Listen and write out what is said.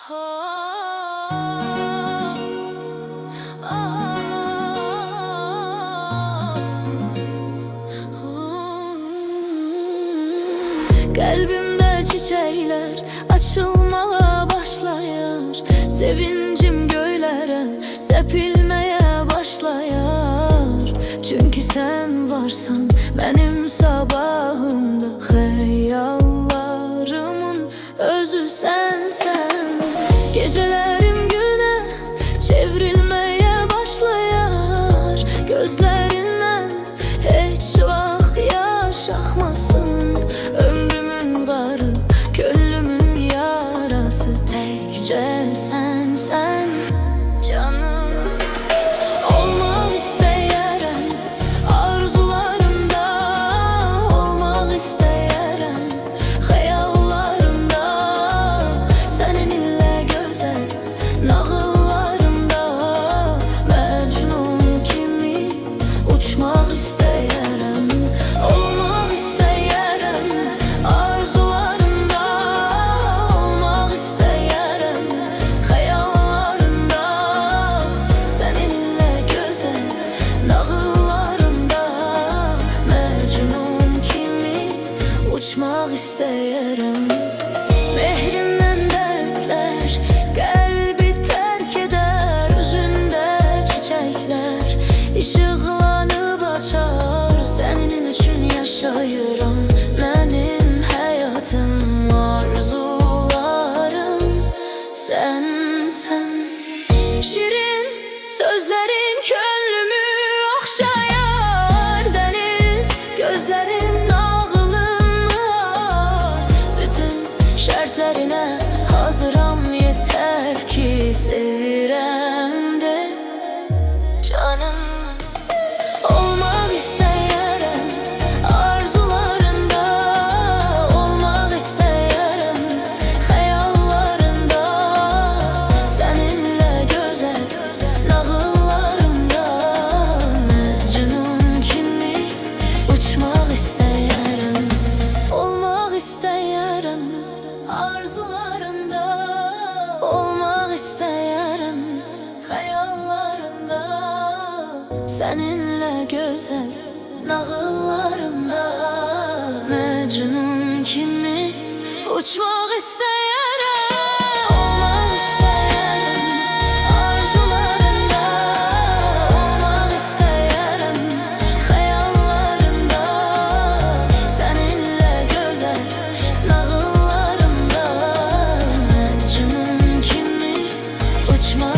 Kalbimde çiçekler açılmaya başlayır. Sevincim göylere sepilmeye başlayır. Çünkü sen varsan benim sabahımda, hayallarımın özü sensen. Gecelerim güne çevrilmeye başlayır. Gözlerinden hiç vakt yaş akmasın. Ömrümün varı, gönlümün yarası, tekçe sensen canım. Olmak istəyərəm arzularımda, olmak istəyərəm xəyallarımda, səninlə gözəl nağıllarımda, Məcnun kimi uçmaq istəyərəm. Olmaq istəyərəm arzularımda, olmaq istəyərəm xəyallarımda, səninlə gözəl nağıllarımda, Məcnun kimi uçmaq istəyərəm. Mehrindən dərdlər qəlbi tərk edər, üzündə çiçəklər işıqlanıb açar. Sənin üçün yaşayıram, mənim həyatım, arzularım sənsən. Şirin sözlərin könlümü oxşayar, dəniz gözlərin nağılımı, bütün şərtlərinə hazıram, yetər ki sevirəm de canım. Olmaq istəyərəm arzularında, olmaq istəyərəm xəyallarında, səninlə gözəl nağıllarımda, Məcnun kimi uçmaq istəyərəm. Olmaq istəyərəm arzularında, olmaq istəyərəm xəyallarında, səninlə gözəl nağıllarımda, Məcnun kimi uçmaq istəyərəm. Olmaq istəyərəm arzularında, olmaq istəyərəm xəyallarında, səninlə gözəl nağıllarımda, Məcnun kimi uçmaq